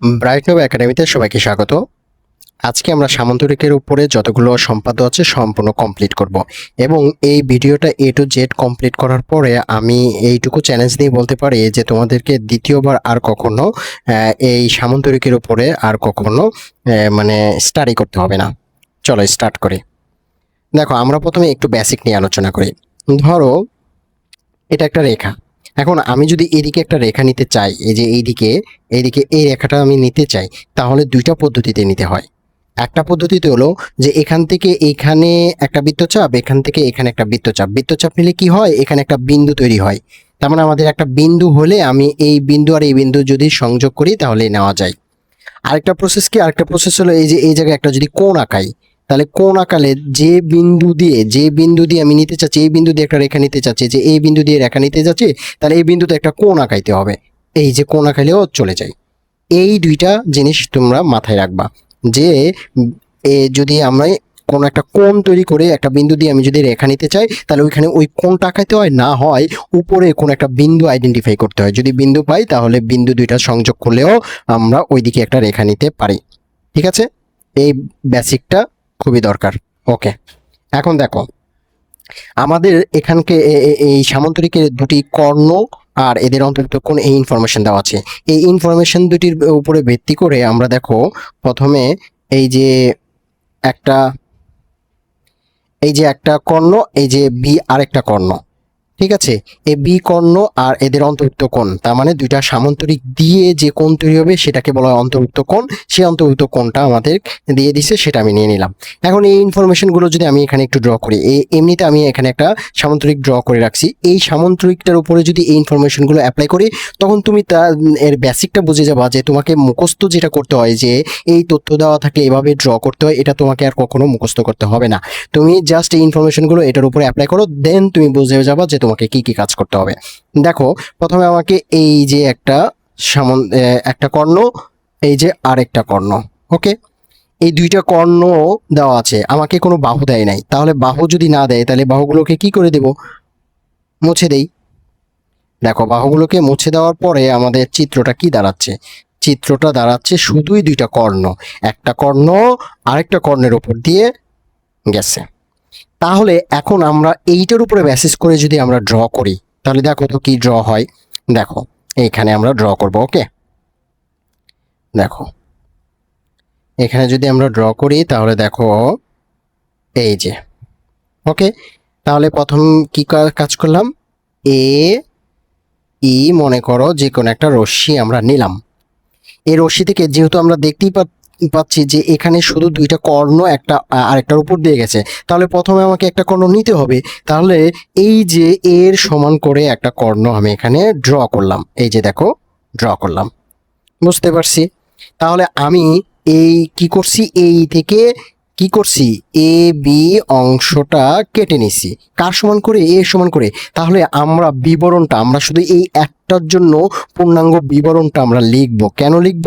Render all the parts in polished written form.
Bright নোভ একাডেমিতে সবাইকে স্বাগত। আজকে আমরা সামান্তরিকের উপরে যতগুলো সম্পাদ্য আছে সম্পূর্ণ কমপ্লিট করব এবং এই ভিডিওটা A to Z কমপ্লিট করার পরে আমি এইটুকু চ্যালেঞ্জ দিয়ে বলতে পারি যে তোমাদেরকে দ্বিতীয়বার আর কখনো এই সামান্তরিকের উপরে আর কখনো মানে স্টাডি করতে হবে না। চলো স্টার্ট করি। দেখো, আমরা প্রথমে একটু বেসিক নিয়ে আলোচনা করি। ধরো এটা একটা রেখা। এখন আমি যদি এদিকে একটা রেখা নিতে চাই, এই যে এইদিকে এই রেখাটা আমি নিতে চাই, তাহলে দুইটা পদ্ধতিতে নিতে হয়। একটা পদ্ধতিতে হলো যে এখান থেকে এখানে একটা বৃত্তচাপ, এখান থেকে এখানে একটা বৃত্তচাপ নিলে কি হয়, এখানে একটা বিন্দু তৈরি হয়। তার মানে আমাদের একটা বিন্দু হলে আমি এই বিন্দু আর এই বিন্দু যদি সংযোগ করি তাহলে নেওয়া যায়। আরেকটা প্রসেস হলো এই যে এই জায়গায় একটা যদি কোণ আঁকাই, তাহলে কোণ আঁকালে যে বিন্দু দিয়ে আমি নিতে চাচ্ছি, এই বিন্দু দিয়ে একটা রেখা নিতে চাচ্ছি, যে এই বিন্দু দিয়ে রেখা নিতে যাচ্ছি, তাহলে এই বিন্দুতে একটা কোণ আঁকাইতে হবে। এই যে কোণ আঁকাইলেও চলে যায়। এই দুইটা জিনিস তোমরা মাথায় রাখবা যে যদি আমরা কোন একটা কোণ তৈরি করে একটা বিন্দু দিয়ে আমি যদি রেখা নিতে চাই, তাহলে ওইখানে ওই কোণটা আঁকাইতে হয়, না হয় উপরে কোন একটা বিন্দু আইডেন্টিফাই করতে হয়। যদি বিন্দু পাই তাহলে বিন্দু দুইটা সংযোগ করলেও আমরা ওইদিকে একটা রেখা নিতে পারি। ঠিক আছে, এই বেসিকটা খুবই দরকার। ওকে, এখন দেখো আমাদের এখানকে এই সামান্তরিকের দুটি কর্ণ আর এদের অন্তর্ভুক্ত কোণ এই ইনফরমেশন দেওয়া আছে। এই ইনফরমেশন দুটির উপরে ভিত্তি করে আমরা দেখো প্রথমে এই যে একটা একটা কর্ণ, এই যে বি আরেকটা কর্ণ, ঠিক আছে, এই বি কর্ণ আর এদের অন্তর্ভুক্ত কোণ, তার মানে দুইটা সামান্তরিক দিয়ে যে কোণ তৈরি হবে সেটাকে বলা হয় অন্তর্ভুক্ত কোণ। সেই অন্তর্ভুক্ত কোণটা আমাদের দিয়ে দিছে, সেটা আমি নিয়ে নিলাম। এখন এই ইনফরমেশনগুলো যদি আমি এখানে একটু ড্র করি, এমনিতে আমি এখানে একটা সামান্তরিক ড্র করে রাখছি। এই সামান্তরিকটার উপরে যদি এই ইনফরমেশনগুলো অ্যাপ্লাই করি, তখন তুমি এর বেসিকটা বুঝে যাবা যে তোমাকে মুখস্থ যেটা করতে হয়, যে এই তথ্য দেওয়া থাকলে এভাবে ড্র করতে হয়, এটা তোমাকে আর কখনো মুখস্থ করতে হবে না। তুমি জাস্ট এই ইনফরমেশনগুলো এটার উপরে অ্যাপ্লাই করো, দেন তুমি বুঝে যাবা যে তোমাকে কি কি কাজ করতে হবে। দেখো, প্রথমে আমাকে এই যে একটা কর্ণ, এই যে আরেকটা কর্ণ, ওকে, এই দুইটা কর্ণ দেওয়া আছে, আমাকে কোনো বাহু দেয় নাই। তাহলে বাহু যদি না দেয় তাহলে বাহুগুলোকে কি করে দেব, মুছে দেই। দেখো, বাহুগুলোকে মুছে দেওয়ার পরে আমাদের চিত্রটা কি দাঁড়াচ্ছে, চিত্রটা দাঁড়াচ্ছে শুধুই দুইটা কর্ণ, একটা কর্ণ আরেকটা কর্ণের উপর দিয়ে গেছে। তাহলে এখন আমরা এইটার উপরে বেসিস করে যদি আমরা ড্র করি, তাহলে দেখো তো কি ড্র হয়। দেখো, এইখানে আমরা ড্র করব। ওকে, দেখো এখানে যদি আমরা ড্র করি তাহলে দেখো এই যে, ওকে, তাহলে প্রথম কি কাজ করলাম, এ ই মনে করো যে কোনো একটা রশ্মি আমরা নিলাম। এই রশ্মি থেকে যেহেতু আমরা দেখতেই পাচ্ছি যে এখানে শুধু দুইটা কর্ণ একটা আরেকটার উপর দিয়ে গেছে, তাহলে প্রথমে আমাকে একটা কর্ণ নিতে হবে। তাহলে এই যে এর সমান করে একটা কর্ণ আমি এখানে ড্র করলাম, এই যে দেখো ড্র করলাম, বুঝতে পারছি। তাহলে আমি এই কি করছি, এই থেকে কি করছি, এ বি অংশটা কেটে নিছি, কার সমান করে, এ সমান করে। তাহলে আমরা বিবরণটা, আমরা শুধু এই একটার জন্য পূর্ণাঙ্গ বিবরণটা আমরা লিখব। কেন লিখব,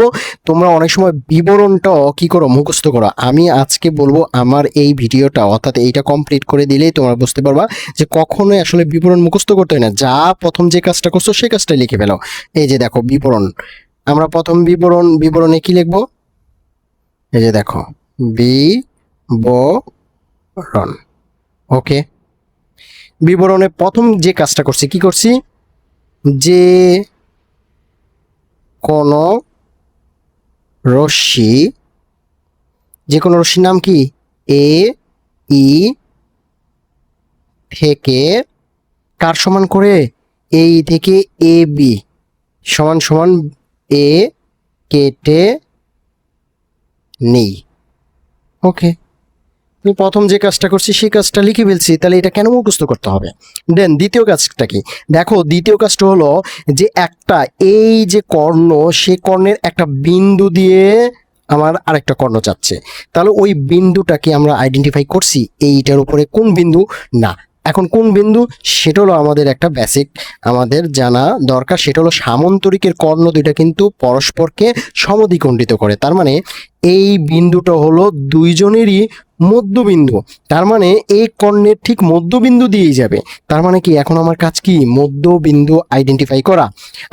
তোমরা অনেক সময় বিবরণটাও কি করো, মুখস্থ করো। আমি আজকে বলবো আমার এই ভিডিওটা, অর্থাৎ এইটা কমপ্লিট করে দিলেই তোমরা বুঝতে পারবা যে কখনোই আসলে বিবরণ মুখস্থ করতে হয় না, যা প্রথম যে কাজটা করছো সেই কাজটাই লিখে ফেলো। এই যে দেখো বিবরণ, আমরা প্রথম বিবরণে কি লিখব, এই যে দেখো বিবরণ। ওকে, বিবরণে প্রথম যে কাজটা করছি, কি করছি, যে কোনো রশ্মি, যে কোনো রশ্মির নাম কি, এ ই থেকে কার সমান করে, এই থেকে এ বি সমান সমান এ কেটে নেই। ওকে, আমি প্রথম যে কাজটা করছি সেই কাজটা লিখে ফেলছি, তাহলে এটা কেন মুখস্থ করতে হবে। দেন দ্বিতীয় কাজটা কি, দেখো দ্বিতীয় কাজটা হলো যে একটা এই যে কর্ণ, সে কর্ণের একটা বিন্দু দিয়ে আমার আরেকটা কর্ণ চাচ্ছে, তাহলে ওই বিন্দুটাকে আমরা আইডেন্টিফাই করছি, এইটার উপরে কোন বিন্দু, না, এখন কোন বিন্দু সেটা হলো আমাদের একটা বেসিক আমাদের জানা দরকার। সেটা হলো সামান্তরিকের কর্ণ দুইটা কিন্তু পরস্পরকে সমদ্বিখণ্ডিত করে। তার মানে এই বিন্দুটা হলো দুইজনেরই মধ্যবিন্দু। তার মানে এই কর্ণের ঠিক মধ্যবিন্দু দিয়েই যাবে। তার মানে কি এখন আমার কাজ কি মধ্যবিন্দু আইডেন্টিফাই করা।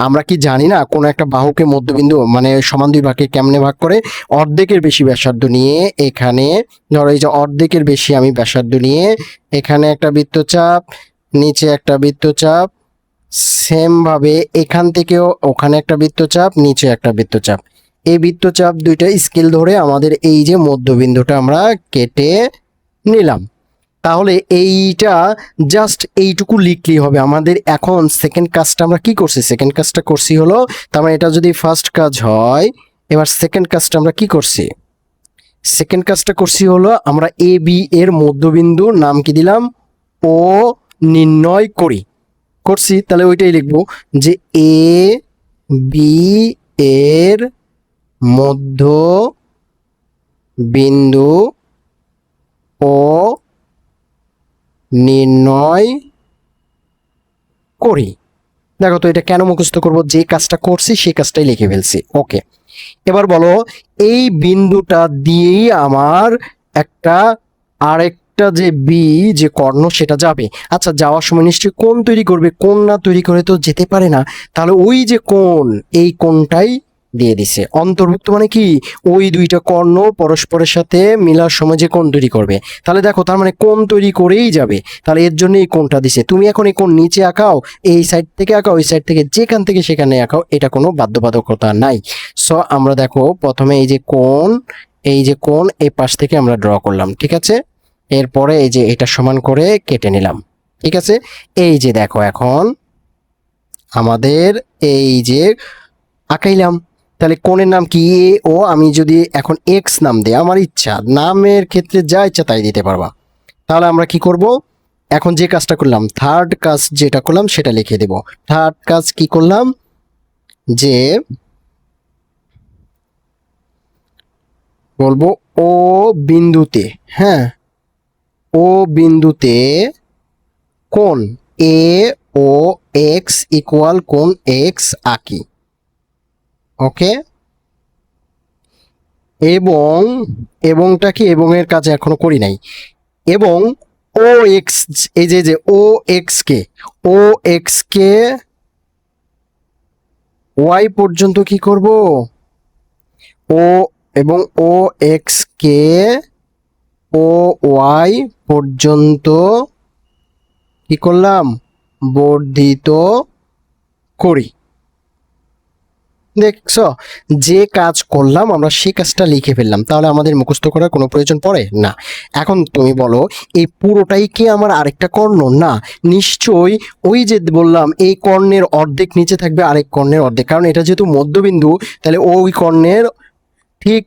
আমরা কি জানি না কোনো একটা বাহুকে মধ্যবিন্দু মানে সমান দুই ভাগে কেমনে ভাগ করে? অর্ধেকের বেশি ব্যাসার্ধ নিয়ে এখানে ধরো এই যে অর্ধেকের বেশি আমি ব্যাসার্ধ নিয়ে এখানে একটা বৃত্তচাপ, নিচে একটা বৃত্তচাপ, সেম ভাবে এখান থেকেও ওখানে একটা বৃত্তচাপ, নিচে একটা বৃত্তচাপ, এই বৃত্তচাপ দুইটা স্কেল ধরে আমাদের এই যে মধ্যবিন্দুটা আমরা কেটে নিলাম। তাহলে এইটা জাস্ট এইটুকু লিখলেই হবে আমাদের। এখন সেকেন্ড কাজটা আমরা কি করছি? সেকেন্ড কাজটা করছি হলো, তার মানে এটা যদি ফার্স্ট কাজ হয়, এবার সেকেন্ড কাজটা আমরা কি করছি? সেকেন্ড কাজটা করছি হলো আমরা এ বি এর মধ্যবিন্দুর নাম কি দিলাম? ও নির্ণয় করছি। তাহলে ওইটাই লিখবো যে এ বি এর মধ্য বিন্দু ও নির্ণয় করি। দেখো তো এটা কেন মুখস্থ করব? যে কাজটা করছি সেই কাজটাই লিখে ফেলছি। ওকে, এবার বলো এই বিন্দুটা দিয়েই আমার একটা আরেকটা যে বি যে কর্ণ সেটা যাবে। আচ্ছা, যাওয়ার সময় নিশ্চয়ই কোণ তৈরি করবে, কোণ না তৈরি করে তো যেতে পারে না। তাহলে ওই যে কোণ, এই কোণটাই দিয়ে দিছে। অন্তর্ভুক্ত মানে কি? ওই দুইটা কর্ণ পরস্পরের সাথে মিলার সময় যে কোণ তৈরি করবে। তাহলে দেখো তার মানে কোণ তৈরি করেই যাবে। তাহলে এর জন্য এই কোণটা দিছে। তুমি এখন এই কোণ নিচে আঁকাও, এই সাইড থেকে আঁকাও, ওই সাইড থেকে যেখান থেকে সেখানে আঁকাও, এটা কোনো বাধ্যবাধকতা নাই। সো আমরা দেখো প্রথমে এই যে কোণ, এই যে কোণ এই পাশ থেকে আমরা ড্র করলাম, ঠিক আছে। এরপরে এই যে এটা সমান করে কেটে নিলাম, ঠিক আছে। এই যে দেখো এখন আমাদের এই যে আঁকাইলাম। তাহলে কোণের নাম কি? এ ও। আমি যদি এখন এক্স নাম দিই, আমার ইচ্ছা, নামের ক্ষেত্রে যা ইচ্ছা তাই দিতে পারবা। তাহলে আমরা কি করব? এখন যে কাজটা করলাম, থার্ড কাজ যেটা করলাম সেটা লিখে দেব। থার্ড কাজ কি করলাম? যে বলবো ও বিন্দুতে, হ্যাঁ, ও বিন্দুতে কোণ এ ও এক্স ইকুয়াল কোণ এক্স আঁকি। ওকে, এবং এবংটা কি? এবং এর কাজ এখনো করি নাই। এবং ও এক্স, এই যে ও এক্স কে, ও এক্স কে ওয়াই পর্যন্ত কি করব? ও এবং ও এক্স কে ও ওয়াই পর্যন্ত কি করলাম? বর্ধিত করি। দেখছো, যে কাজ করলাম আমরা সেই কাজটা লিখে ফেললাম। তাহলে আমাদের মুখস্থ করার কোনো প্রয়োজন পড়ে না। এখন তুমি বলো এই পুরোটাই কি আমার আরেকটা কর্ণ? না, নিশ্চয়ই। ওই যে বললাম এই কর্ণের অর্ধেক নিচে থাকবে, আরেক কর্ণের অর্ধেক, কারণ এটা যেহেতু মধ্যবিন্দু, তাহলে ওই কর্ণের ঠিক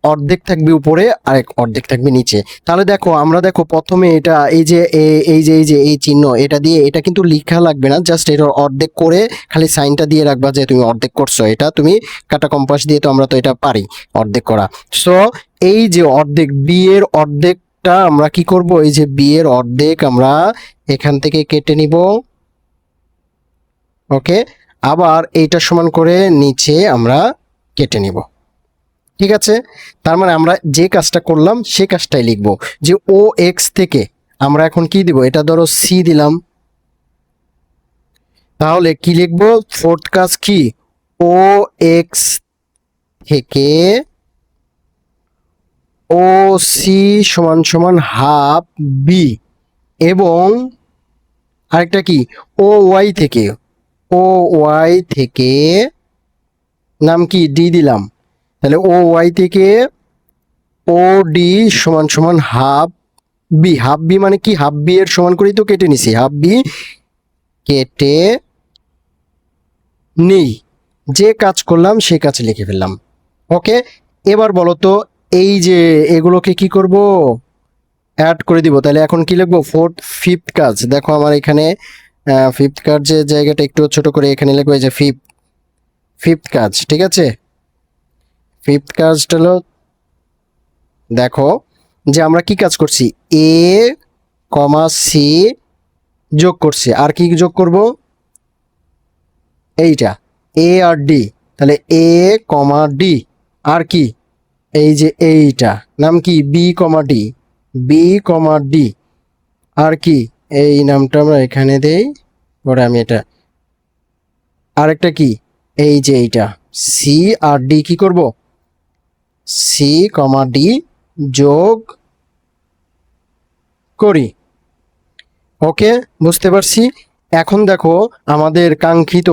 অর্ধেক থাকবে উপরে, আরেক অর্ধেক থাকবে নিচে। তাহলে দেখো আমরা দেখো প্রথমে এটা এই চিহ্ন এটা দিয়ে, এটা কিন্তু লেখা লাগবে না, জাস্ট এটা অর্ধেক করে খালি সাইনটা দিয়ে রাখবা যে তুমি অর্ধেক করছো। এটা তুমি কাটা কম্পাস দিয়ে তো আমরা তো এটা পারি অর্ধেক করা। সো এই যে অর্ধেক, বি এর অর্ধেকটা আমরা কি করব? এই যে বি এর অর্ধেক আমরা এখান থেকে কেটে নিব। ওকে, আবার এইটা সমান করে নিচে আমরা কেটে নিব, ঠিক আছে। তার মানে আমরা যে কাজটা করলাম সে কাজটাই লিখবো, যে ও এক্স থেকে আমরা এখন কি দিব? এটা ধরো সি দিলাম। তাহলে কি লিখবো? ফোর্থ কাজ কি? ও এক্স থেকে ও সি সমান সমান হাফ বি, এবং আরেকটা কি? ও ওয়াই থেকে, ও ওয়াই থেকে নাম কি? ডি দিলাম। তাহলে ও ওয়াই থেকে ও ডি সমান সমান হাফ বি। হাফ বি মানে কি? হাফ বি এর সমান করেই তো কেটে নিছি, হাফ বি কেটে নেই। যে কাজ করলাম সেই কাজ লিখে ফেললাম। ওকে, এবার বলো তো এই যে এগুলোকে কি করব? অ্যাড করে দিব। তাহলে এখন কি লিখবো? ফিফথ কাজ। দেখো আমার এখানে ফিফথ কাজ যে জায়গাটা একটু ছোট করে এখানে লিখবো এই যে ফিফথ কাজ, ঠিক আছে। ফিফথ কাজটা হলো, দেখো যে আমরা কি কাজ করছি? এ কমা সি যোগ করছি, আর কি যোগ করব? এইটা এ আর ডি। তাহলে এ কমা ডি আর কি? এই যে এইটা নাম কি B comma D, B comma D, আর কি এই নামটা আমরা এখানে দেই, পরে আমি এটা আরেকটা কি এই যে এইটা সি আর ডি কি করব, সি কমা ডি যোগ করি। ওকে, বুঝতে পারছি। এখন দেখো আমাদের কাঙ্ক্ষিত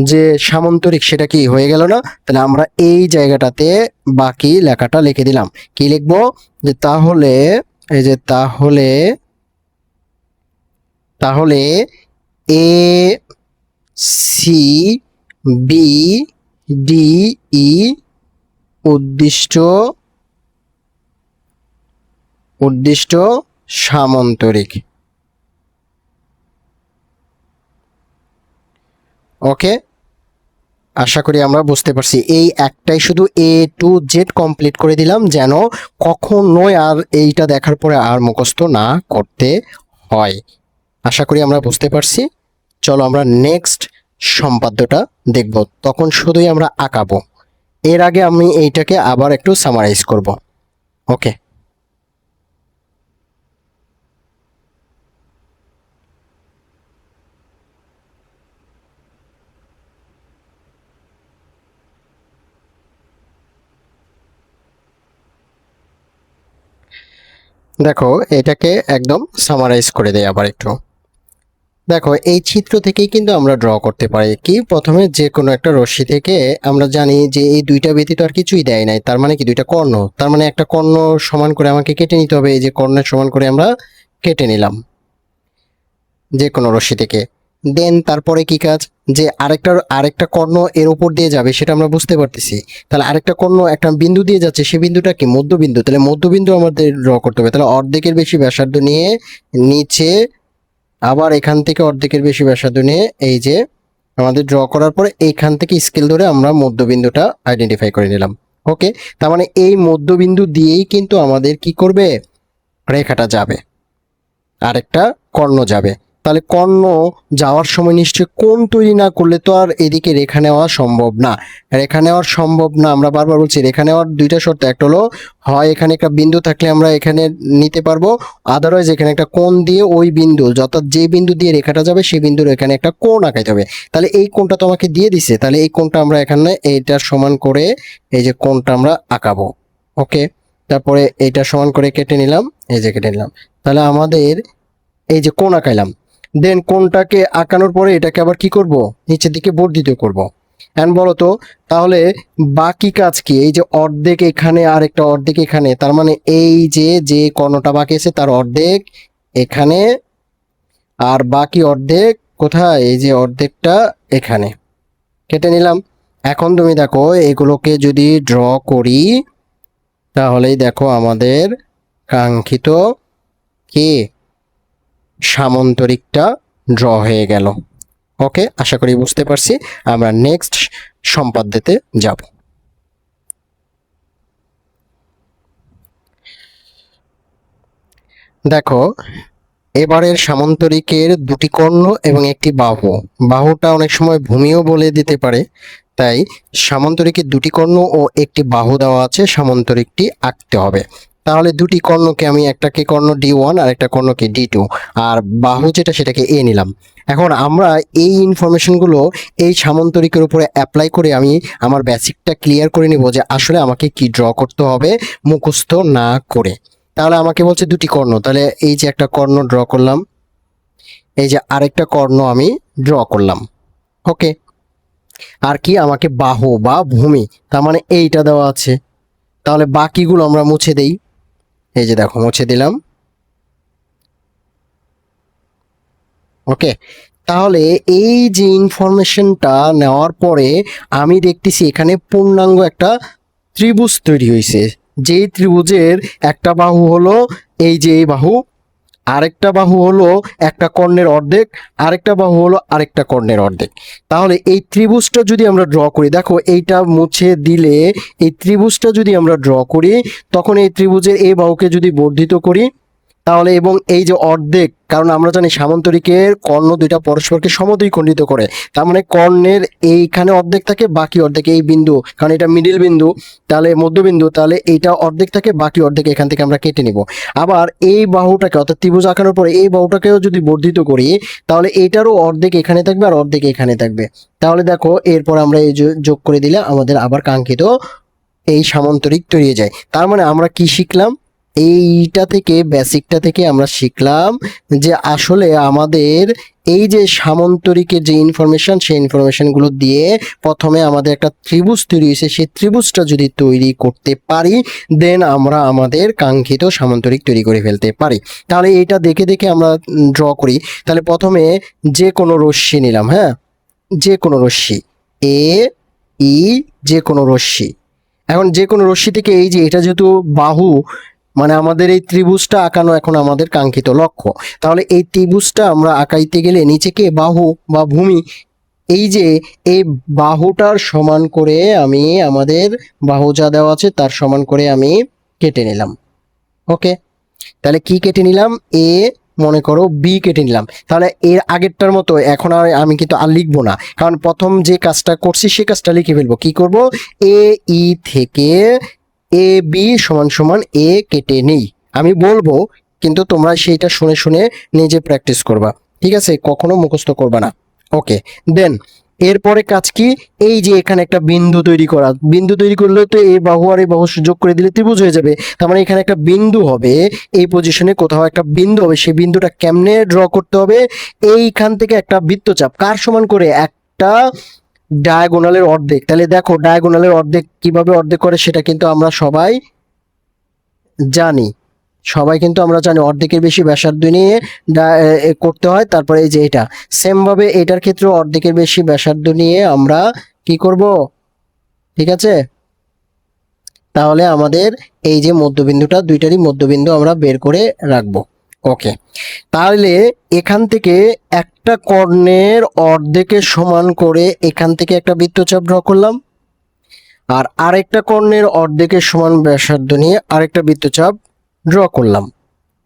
যে সামান্তরিক সেটা কি হয়ে গেল না? তাহলে আমরা এই জায়গাটাতে বাকি লেখাটা লিখে দিলাম। কি লিখবো? যে তাহলে এই যে তাহলে তাহলে A C B D E উদ্দিষ্ট উদ্দিষ্ট সামান্তরিক। ওকে, আশা করি আমরা বুঝতে পারছি। এই একটাই শুধু এ টু জেড কমপ্লিট করে দিলাম, যেন কখনোই আর এইটা দেখার পরে আর মুখস্থ না করতে হয়। আশা করি আমরা বুঝতে পারছি। চলো আমরা নেক্সট সম্পাদ্যটা দেখব, তখন শুধুই আমরা আঁকাবো। এর আগে আমি এইটাকে আবার একটু সামারাইজ করব। ওকে, দেখো এটাকে একদম সামারাইজ করে দেই আবার একটু। দেখো এই চিত্র থেকেই কিন্তু আমরা ড্র করতে পারি। কি প্রথমে যে কোনো একটা রশ্মি থেকে আমরা জানি যে এই দুইটা ব্যতীত আর কিছুই দেয় নাই, তার মানে কি দুইটা কর্ণ, তার মানে একটা কর্ণ সমান করে আমাকে কেটে নিতে হবে। এই যে কর্ণের সমান করে আমরা কেটে নিলাম যে কোনো রশ্মি থেকে। দেন তারপরে কি কাজ, যে আরেকটা কর্ণ এর উপর দিয়ে যাবে সেটা আমরা বুঝতে পারতেছি। তাহলে আরেকটা কর্ণ একটা বিন্দু দিয়ে যাচ্ছে, সেই বিন্দুটা কি মধ্যবিন্দু, তাহলে মধ্যবিন্দু আমাদের ড্র করতে হবে। তাহলে অর্ধেকের বেশি ব্যাসার্ধ নিয়ে নিচে, আবার এখান থেকে অর্ধেকের বেশি ব্যাসার্ধ নিয়ে এই যে আমাদের ড্র করার পরে এইখান থেকে স্কেল ধরে আমরা মধ্যবিন্দুটা আইডেন্টিফাই করে নিলাম। ওকে, তার মানে এই মধ্যবিন্দু দিয়েই কিন্তু আমাদের কি করবে, রেখাটা যাবে, আরেকটা কর্ণ যাবে। তাহলে কর্ণ যাওয়ার সময় নিশ্চয়ই কোণ তৈরি না করলে তো আর এদিকে রেখা নেওয়া সম্ভব না। রেখা নেওয়া সম্ভব না, আমরা বারবার বলছি রেখা নেওয়ার দুইটা শর্ত। একটা হলো হয় এখানে একটা বিন্দু থাকলে আমরা এখানে নিতে পারবো, আদারওয়াইজ এখানে একটা কোণ দিয়ে ওই বিন্দু, অর্থাৎ যে বিন্দু দিয়ে রেখাটা যাবে সেই বিন্দুর এখানে একটা কোণ আঁকাইতে হবে। তাহলে এই কোণটা তো আমাকে দিয়ে দিছে, তাহলে এই কোণটা আমরা এখানে এইটার সমান করে এই যে কোণটা আমরা আঁকাবো। ওকে, তারপরে এইটা সমান করে কেটে নিলাম, এই যে কেটে নিলাম। তাহলে আমাদের এই যে কোণ আঁকাইলাম, দেন কোণটাকে আঁকানোর পরে এটাকে আবার কি করব, নিচের দিকে বর্ধিত করব। এন্ড বলো তো তাহলে বাকি কাজ কি, এই যে অর্ধেক এখানে আর একটা অর্ধেক এখানে, তার মানে এই যে যে কর্ণটা বাকি আছে তার অর্ধেক এখানে আর বাকি অর্ধেক কোথায়, এই যে অর্ধেকটা এখানে কেটে নিলাম। এখন তুমি দেখো এগুলোকে যদি ড্র করি তাহলেই দেখো আমাদের কাঙ্ক্ষিত কি সামান্তরিকটা ড্র হয়ে গেল। ওকে, আশা করি বুঝতে পারছি। আমরা নেক্সট সম্পাদ্যতে যাব। দেখো এবারের সামান্তরিকের দুটি কর্ণ এবং একটি বাহু, বাহুটা অনেক সময় ভূমিও বলে দিতে পারে, তাই সামান্তরিকের দুটি কর্ণ ও একটি বাহু দেওয়া আছে, সামান্তরিকটি আঁকতে হবে। তাহলে দুটি কর্ণকে আমি একটাকে কর্ণ D1 আর একটা কর্ণকে D2, আর বাহু যেটা সেটাকে A নিলাম। এখন আমরা এই ইনফরমেশনগুলো এই সামান্তরিকের উপরে অ্যাপ্লাই করে আমি আমার বেসিকটা ক্লিয়ার করে নিব যে আসলে আমাকে কি ড্র করতে হবে মুখস্থ না করে। তাহলে আমাকে বলছে দুটি কর্ণ, তাহলে এই যে একটা কর্ণ ড্র করলাম, এই যে আরেকটা কর্ণ আমি ড্র করলাম। ওকে, আর কি আমাকে বাহু বা ভূমি, তার মানে এইটা দেওয়া আছে। তাহলে বাকিগুলো আমরা মুছে দেই, এই যে দেখো মুছে দিলাম। ওকে, তাহলে এই যে ইনফরমেশনটা নেওয়ার পরে আমি দেখতেছি এখানে পূর্ণাঙ্গ একটা ত্রিভুজ তৈরি হয়েছে। যেই ত্রিভুজের একটা বাহু হলো এই যে এই বাহু, আরেকটা বাহু হলো একটা কর্ণের অর্ধেক, আরেকটা বাহু হলো আরেকটা কর্ণের অর্ধেক। তাহলে এই ত্রিভুজটা যদি আমরা ড্র করি, দেখো এইটা মুছে দিলে এই ত্রিভুজটা যদি আমরা ড্র করি, তখন এই ত্রিভুজের এই বাহুকে যদি বর্ধিত করি তাহলে এবং এই যে অর্ধেক, কারণ আমরা জানি সামান্তরিকের কর্ণ দুইটা পরস্পরকে সমদ্বিখণ্ডিত করে, তার মানে কর্ণের এইখানে অর্ধেক থাকে, বাকি অর্ধেক এই বিন্দু, কারণ এটা মিডিল বিন্দু, তাহলে মধ্যবিন্দু, তাহলে এইটা অর্ধেক থাকে, বাকি অর্ধেক এখান থেকে আমরা কেটে নিব। আবার এই বাহুটাকে অর্থাৎ ত্রিভুজ আঁকানোর পরে এই বাহুটাকেও যদি বর্ধিত করি, তাহলে এইটারও অর্ধেক এখানে থাকবে আর অর্ধেক এখানে থাকবে। তাহলে দেখো এরপর আমরা এই যোগ করে দিলে আমাদের আবার কাঙ্ক্ষিত এই সামান্তরিক তৈরি হয়ে যায়। তার মানে আমরা কি শিখলাম, এইটা থেকে বেসিকটা থেকে আমরা শিখলাম যে আসলে আমাদের এই যে সামান্তরিকের যে ইনফরমেশন, সেই ইনফরমেশনগুলো দিয়ে প্রথমে আমাদের একটা ত্রিভুজ তৈরি হয়েছে, সেই ত্রিভুজটা যদি তৈরি করতে পারি, দেন আমরা আমাদের কাঙ্ক্ষিত সামান্তরিক তৈরি করে ফেলতে পারি। তাহলে এটা দেখে দেখে আমরা ড্র করি। তাহলে প্রথমে যে কোনো রশ্মি নিলাম, হ্যাঁ, যে কোনো রশ্মি এ ই, যে কোনো রশ্মি। এখন যে কোনো রশ্মি থেকে এই যে এটা যেহেতু বাহু, মানে আমাদের এই ত্রিভুজটা আঁকানো এখন আমাদের কাঙ্ক্ষিত লক্ষ্য। তাহলে এই ত্রিভুজটা আমরা আঁকাইতে গেলে নিচে কে বাহু বা ভূমি, এই যে এই বাহুটার সমান করে আমি আমাদের বাহু যা দেওয়া আছে তার সমান করে আমি কেটে নিলাম। ওকে, তাহলে কি কেটে নিলাম, এ মনে করো বি কেটে নিলাম। তাহলে এর আগেরটার মতো এখন আর আমি কিন্তু আর লিখবো না, কারণ প্রথম যে কাজটা করছি সে কাজটা লিখে ফেলবো। কি করব, এ ই থেকে এ বি সমান সমান এ কেটে নেই, আমি বলবো, কিন্তু তোমরা সেইটা শুনে শুনে নিজে প্র্যাকটিস করবা, ঠিক আছে, কখনো মুখস্থ করবা না। ওকে, দেন এরপরে কাজ কি, এই যে এখানে একটা বিন্দু তৈরি করা, বিন্দু তৈরি করলে তো এই বাহু আর এই বাহু যোগ করে দিলে ত্রিভুজ হয়ে যাবে। তার মানে এখানে একটা বিন্দু হবে, এই পজিশনে কোথাও একটা বিন্দু হবে, সেই বিন্দুটা কেমনে ড্র করতে হবে, এইখান থেকে একটা বৃত্তচাপ কার সমান করে, একটা ডায়াগোনালের অর্ধেক। তাহলে দেখো ডায়াগোনালের অর্ধেক কিভাবে অর্ধেক করে সেটা কিন্তু আমরা সবাই জানি, সবাই কিন্তু আমরা জানি অর্ধেকের বেশি ব্যাসার্ধ নিয়ে করতে হয়। তারপরে এই যে এটা সেম ভাবে এটার ক্ষেত্রে অর্ধেকের বেশি ব্যাসার্ধ নিয়ে আমরা কি করব, ঠিক আছে। তাহলে আমাদের এই যে মধ্যবিন্দুটা, দুইটারই মধ্যবিন্দু আমরা বের করে রাখবো। ওকে, তাহলে এখান থেকে একটা কর্ণের অর্ধেকের সমান করে এখান থেকে একটা বৃত্তচাপ ড্র করলাম, আর আরেকটা কর্ণের অর্ধেকের সমান ব্যাসার্ধ নিয়ে আরেকটা বৃত্তচাপ ড্র করলাম,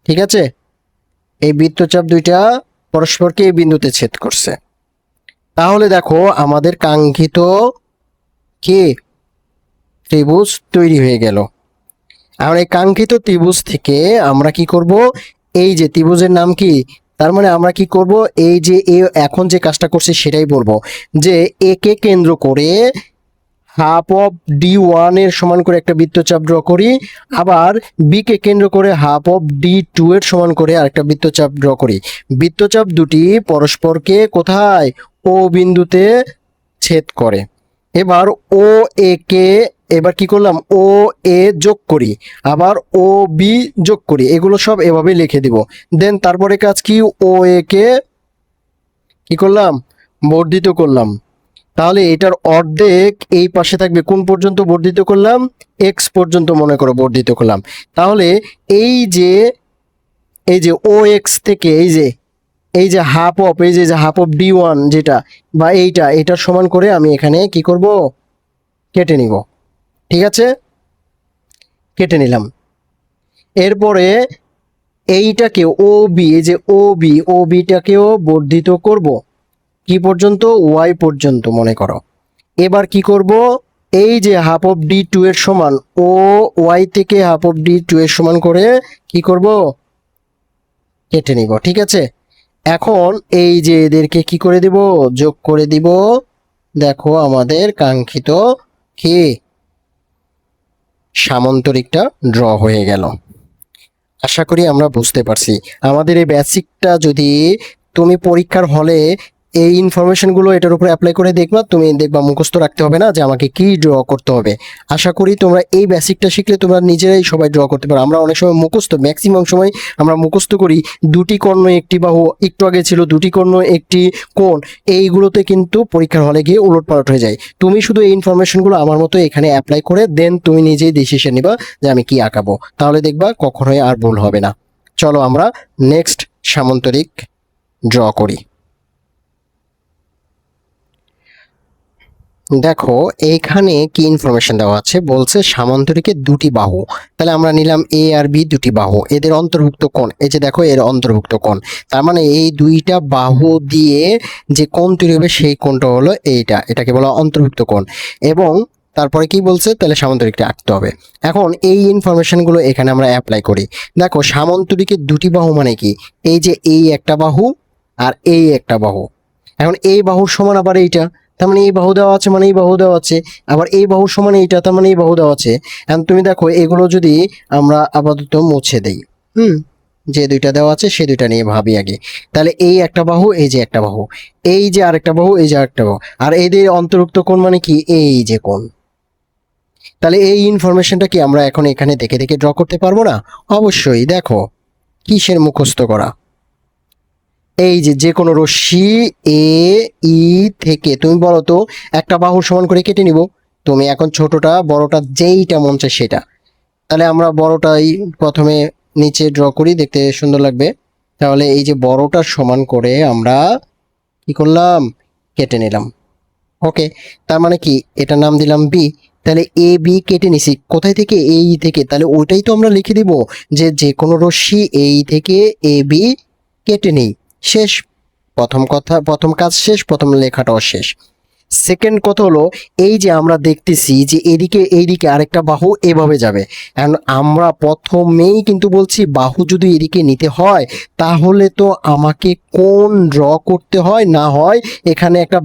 ঠিক আছে। এই বৃত্তচাপ দুইটা পরস্পরকে এই বিন্দুতে ছেদ করছে। তাহলে দেখো আমাদের কাঙ্ক্ষিত কি ত্রিভুজ তৈরি হয়ে গেল। এখন এই কাঙ্ক্ষিত ত্রিভুজ থেকে আমরা কি করব, এই যে ত্রিভুজের নাম কি, তার মানে আমরা কি করব, এই যে এখন যে কাজটা করছি সেটাই বলবো, যে এ কে কেন্দ্র করে হাফ অফ D1 এর সমান করে একটা বৃত্তচাপ ড্র করি, আবার বি কে কেন্দ্র করে হাফ অফ D2 এর সমান করে আরেকটা বৃত্তচাপ ড্র করি। বৃত্তচাপ দুটি পরস্পরকে কোথায়, ও বিন্দুতে ছেদ করে। এবার ও এ কে, এবার কি করলাম, ও এ যোগ করি, আবার ও বি যোগ করি, এগুলো সব এভাবে লিখে দিব। দেন তারপরে কাজ কি, ও এ কে কি করলাম, বর্ধিত করলাম। তাহলে এটার অর্ধেক এই পাশে থাকবে, কোন পর্যন্ত বর্ধিত করলাম, এক্স পর্যন্ত মনে করো বর্ধিত করলাম। তাহলে এই যে ও এক্স থেকে এই যে হাফ অফ, এই যে হাফ অফ D1 যেটা, বা এটার সমান করে আমি এখানে কি করব, কেটে নিব, ঠিক আছে, কেটে নিলাম। এরপরে এইটাকে ও বি, এই যে ও বিটাকেও বর্ধিত করব, কি পর্যন্ত, ওয়াই পর্যন্ত মনে করো। এবার কি করব, এই যে হাফ অফ D2 এর সমান, ও ওয়াই থেকে হাফ অফ D2 এর সমান করে কি করব, কেটে নিব, ঠিক আছে। এখন এই যে এদেরকে কি করে দিব, যোগ করে দিব। দেখো আমাদের কাঙ্ক্ষিত কি সামান্তরিকটা ড্র হয়ে গেল। আশা করি আমরা বুঝতে পারছি। আমাদের এই বেসিকটা যদি তুমি পরীক্ষার হলে এই ইনফরমেশনগুলো এটার উপরে অ্যাপ্লাই করে দেখবা, তুমি দেখবা মুখস্থ রাখতে হবে না যে আমাকে কি ড্র করতে হবে। আশা করি তোমরা এই বেসিকটা শিখলে তোমরা নিজেরাই সবাই ড্র করতে পারো। আমরা অনেক সময় মুখস্থ, ম্যাক্সিমাম সময় আমরা মুখস্থ করি দুটি কর্ণ একটি বাহু, একটু আগে ছিল দুটি কর্ণ একটি কোণ, এইগুলোতে কিন্তু পরীক্ষার হলে গিয়ে উলটপালট হয়ে যায়। তুমি শুধু এই ইনফরমেশনগুলো আমার মতো এখানে অ্যাপ্লাই করে দেন তুমি নিজেই ডিসিশন নিবা যে আমি কি আঁকাবো, তাহলে দেখবা কখনোই আর ভুল হবে না। চলো আমরা নেক্সট সামান্তরিক ড্র করি। দেখো এইখানে কি ইনফরমেশন দেওয়া আছে, বলছে সামান্তরিকের দুটি বাহু। তাহলে আমরা নিলাম এ আর বি দুটি বাহু, এদের অন্তর্ভুক্ত কোণ, এই যে দেখো এর অন্তর্ভুক্ত কোণ, তার মানে এই দুইটা বাহু দিয়ে যে কোণ তৈরি হবে সেই কোণটা হলো এইটা, এটাকে বলা অন্তর্ভুক্ত কোণ। এবং তারপরে কি বলছে, তাহলে সামান্তরিকটা আঁকতে হবে। এখন এই ইনফরমেশনগুলো এখানে আমরা অ্যাপ্লাই করি। দেখো সামান্তরিকের দুটি বাহু মানে কি, এই যে এই একটা বাহু আর এই একটা বাহু। এখন এই বাহুর সমান আবার এইটা, তার মানে এই বাহু দেওয়া আছে মানে এই বাহু দেওয়া আছে, আবার এই বাহুর সমান এইটা, তার মানে এই বাহু দেওয়া আছে। এখন তুমি দেখো এগুলো যদি আমরা আপাতত মুছে দেই, যে দুইটা দেওয়া আছে সে দুইটা নিয়ে ভাবি আগে। তাহলে এই একটা বাহু, এই যে একটা বাহু, এই যে আরেকটা বাহু, এই যে আরেকটা বাহু, আর এদের অন্তর্ভুক্ত কোণ মানে কি, এই যে কোণ। তাহলে এই ইনফরমেশনটা কি আমরা এখন এখানে দেখে দেখে ড্র করতে পারবো না? অবশ্যই। দেখো কিসের মুখস্থ করা, এই যে যে কোনো রশ্মি এ ই থেকে তুমি বলো তো একটা বাহুর সমান করে কেটে নিব। তুমি এখন ছোটটা বড়টা যেইটা মন চায় সেটা। তাহলে আমরা বড়টাই প্রথমে নিচে ড্র করি, দেখতে সুন্দর লাগবে। তাহলে এই যে বড়টার সমান করে আমরা কি করলাম, কেটে নিলাম। ওকে, তার মানে কি এটার নাম দিলাম বি। তাহলে এ বি কেটে নিছি কোথায় থেকে, এই থেকে। তাহলে ওইটাই তো আমরা লিখে দিব যে যে কোনো রশ্মি এই থেকে এ বি কেটে নেই। শেষ। প্রথম কথা, প্রথম কাজ শেষ, প্রথম লেখাটাও শেষ। সেকেন্ড কথা হলো, এই যে আমরা দেখতেছি যে এদিকে এইদিকে আরেকটা বাহু এভাবে যাবে। এখন আমরা প্রথমেই কিন্তু বলছি বাহু যদি এদিকে নিতে হয় তাহলে তো আমাকে কোণ ড্র করতে হয়, না হয় এখানে একটা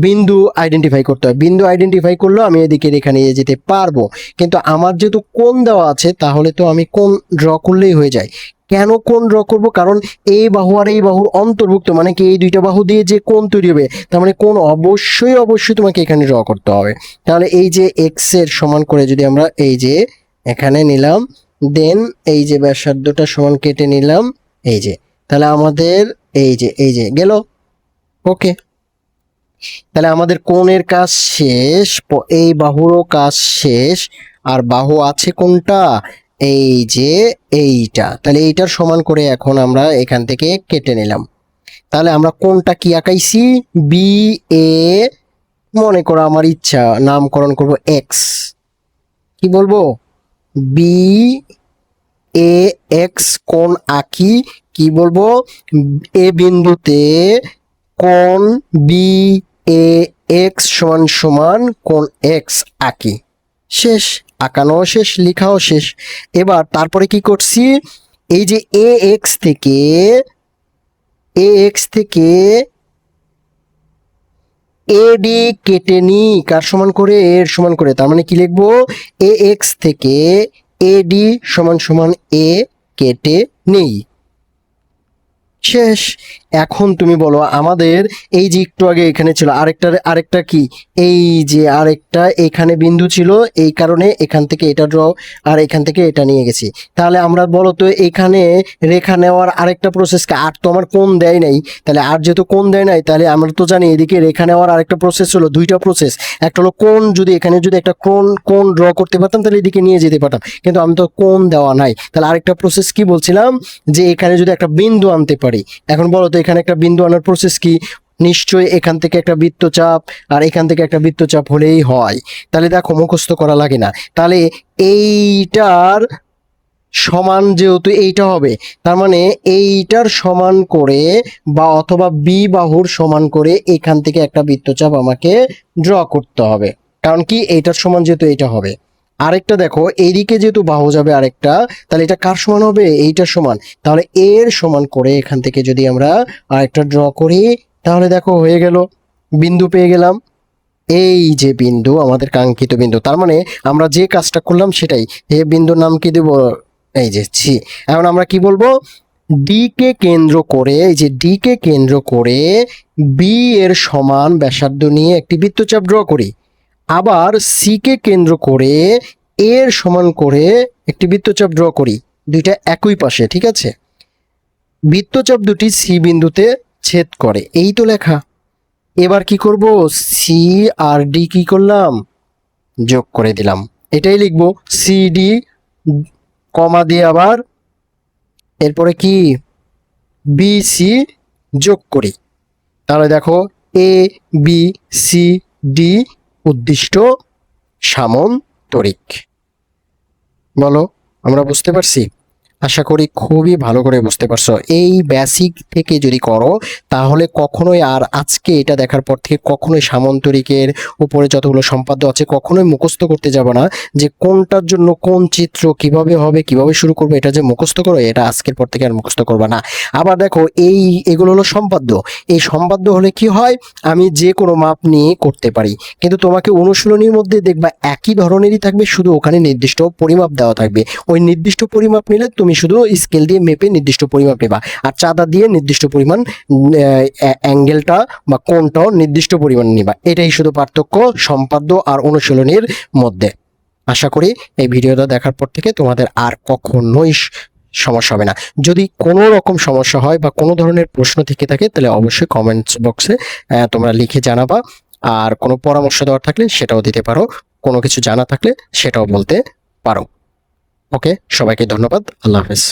বিন্দু আইডেন্টিফাই করতে হয়। বিন্দু আইডেন্টিফাই করলেও আমি এদিকে রেখা নিয়ে যেতে পারবো। কিন্তু আমার যেহেতু কোণ দেওয়া আছে তাহলে তো আমি কোণ ড্র করলেই হয়ে যায়। কেন কোণ ড্র করবো, কারণ এই বাহু আর এই বাহুর অন্তর্ভুক্ত মানে কি এই দুইটা বাহু দিয়ে যে কোণ তৈরি হবে, তার মানে কোণ অবশ্যই অবশ্যই তোমাকে এখানে ড্র করতে হবে। তাহলে এই যে এক্স এর সমান করে যদি আমরা এই যে এখানে নিলাম, দেন এই যে ব্যাসার্ধটা সমান কেটে নিলাম, এই যে, তাহলে আমাদের এই যে গেল। ওকে, তাহলে আমাদের কোণের কাজ শেষ, এই বাহুরও কাজ শেষ। আর বাহু আছে কোনটা, এই যে এইটা। তাহলে এইটার সমান করে এখন আমরা এখান থেকে কেটে নিলাম। তাহলে আমরা কোনটা কি আঁকাইছি, বি এ, মনে করো আমার ইচ্ছা নামকরণ করব এক্স। কি বলবো, বি এ এক্স কোণ আঁকি। কি বলবো, এ বিন্দুতে কোণ বি এ এক্স সমান সমান কোণ এক্স আঁকি। শেষ, আঁকানো শেষ, লেখাও শেষ। এবার তারপরে কি করছি, এই যে এ এক্স থেকে এডি কেটে নি কার সমান করে, এর সমান করে। তার মানে কি লিখবো, এ এক্স থেকে এডি সমান সমান এ কেটে নেই। শেষ। এখন তুমি বলো আমাদের এই যে একটু আগে এখানে ছিল আরেকটা কি, এই যে আরেকটা এখানে বিন্দু ছিল, এই কারণে এখান থেকে এটা ড্র আর এখান থেকে এটা নিয়ে গেছি। তাহলে আমরা বলো তো এখানে রেখা নেওয়ার আরেকটা প্রসেস, আর তো আমার কোণ দেয় নাই। তাহলে আর যেহেতু কোণ দেয় নাই তাহলে আমরা তো জানি এদিকে রেখা নেওয়ার আরেকটা প্রসেস হলো, দুইটা প্রসেস। একটা হলো কোণ, যদি এখানে যদি একটা কোণ ড্র করতে পারতাম তাহলে এদিকে নিয়ে যেতে পারতাম, কিন্তু আমি তো কোণ দেওয়া নাই। তাহলে আরেকটা প্রসেস কি বলছিলাম, যে এখানে যদি একটা বিন্দু আনতে পারি। এখন বলো তো এখানে একটা বিন্দু আনার প্রসেস কি, নিশ্চয়ই এখান থেকে একটা বৃত্তচাপ আর এখান থেকে একটা বৃত্তচাপ হলেই হয়। তাহলে দেখো মুখস্থ করা লাগে না। তাহলে এইটার সমান যেহেতু এইটা হবে, তার মানে এইটার সমান করে বা অথবা বি বাহুর সমান করে এখান থেকে একটা বৃত্তচাপ আমাকে ড্র করতে হবে। কারণ কি এইটার সমান যেহেতু এটা হবে। আরেকটা দেখো এইদিকে যেহেতু বাহু যাবে আরেকটা, তাহলে এটা কার সমান হবে, এইটার সমান। তাহলে এর সমান করে এখান থেকে যদি আমরা আরেকটা ড্র করি তাহলে দেখো হয়ে গেল, বিন্দু পেয়ে গেলাম। এই যে বিন্দু আমাদের কাঙ্ক্ষিত বিন্দু, তার মানে আমরা যে কাজটা করলাম সেটাই। এই বিন্দুর নাম কি দেব, এই যে সি। এখন আমরা কি বলবো, ডি কে কেন্দ্র করে, এই যে ডি কে কেন্দ্র করে বি এর সমান ব্যাসার্ধ নিয়ে একটি বৃত্তচাপ ড্র করি। আবার সি কে কেন্দ্র করে এর সমান করে একটি বৃত্তচাপ ড্র করি, দুইটা একই পাশে, ঠিক আছে। বৃত্তচাপ দুটি সি বিন্দুতে ছেদ করে, এই তো লেখা। এবার কি করব, সি আর ডি কি করলাম, যোগ করে দিলাম। এটাই লিখবো, সি ডি কমা দিয়ে আবার এরপরে কি বি সি যোগ করি। তাহলে দেখো এ বি সি ডি উদ্দিষ্ট সামন্তরিক। বলো, আমরা বুঝতে পারছি? আশা করি খুবই ভালো করে বুঝতে পারছো। এই বেসিক থেকে যদি করো তাহলে কখনোই আর আজকে এটা দেখার পর থেকে কখনোই সামন্তরিকের উপরে যতগুলো সম্পাদ্য আছে কখনোই মুখস্থ করতে যাব না যে কোনটার জন্য কোন চিত্র কিভাবে হবে, কিভাবে শুরু করবে, এটা যে মুখস্থ করো, এটা আজকের পর থেকে আর মুখস্থ করবে না। আবার দেখো, এগুলো হলো সম্পাদ্য। এই সম্পাদ্য হলে কি হয়, আমি যে কোনো মাপ নিয়ে করতে পারি, কিন্তু তোমাকে অনুশীলনীর মধ্যে দেখবা একই ধরনেরই থাকবে, শুধু ওখানে নির্দিষ্ট পরিমাপ দেওয়া থাকবে। ওই নির্দিষ্ট পরিমাপ নিলে তুমি শুধু স্কেল দিয়ে মেপে নির্দিষ্ট পরিমাপ নেবা, আর চাঁদা দিয়ে নির্দিষ্ট পরিমাণ অ্যাঙ্গেলটা বা কোণটাও নির্দিষ্ট পরিমাণ নিবা। এটাই শুধু পার্থক্য সম্পাদ্য আর অনুশীলনীর মধ্যে। আশা করি এই ভিডিওটা দেখার পর থেকে তোমাদের আর কখনোই সমস্যা হবে না। যদি কোনো রকম সমস্যা হয় বা কোনো ধরনের প্রশ্ন থেকে থাকে তাহলে অবশ্যই কমেন্টস বক্সে তোমরা লিখে জানাবা। আর কোনো পরামর্শ দেওয়ার থাকলে সেটাও দিতে পারো, কোনো কিছু জানা থাকলে সেটাও বলতে পারো। ওকে, সবাইকে ধন্যবাদ। আল্লাহ হাফেজ।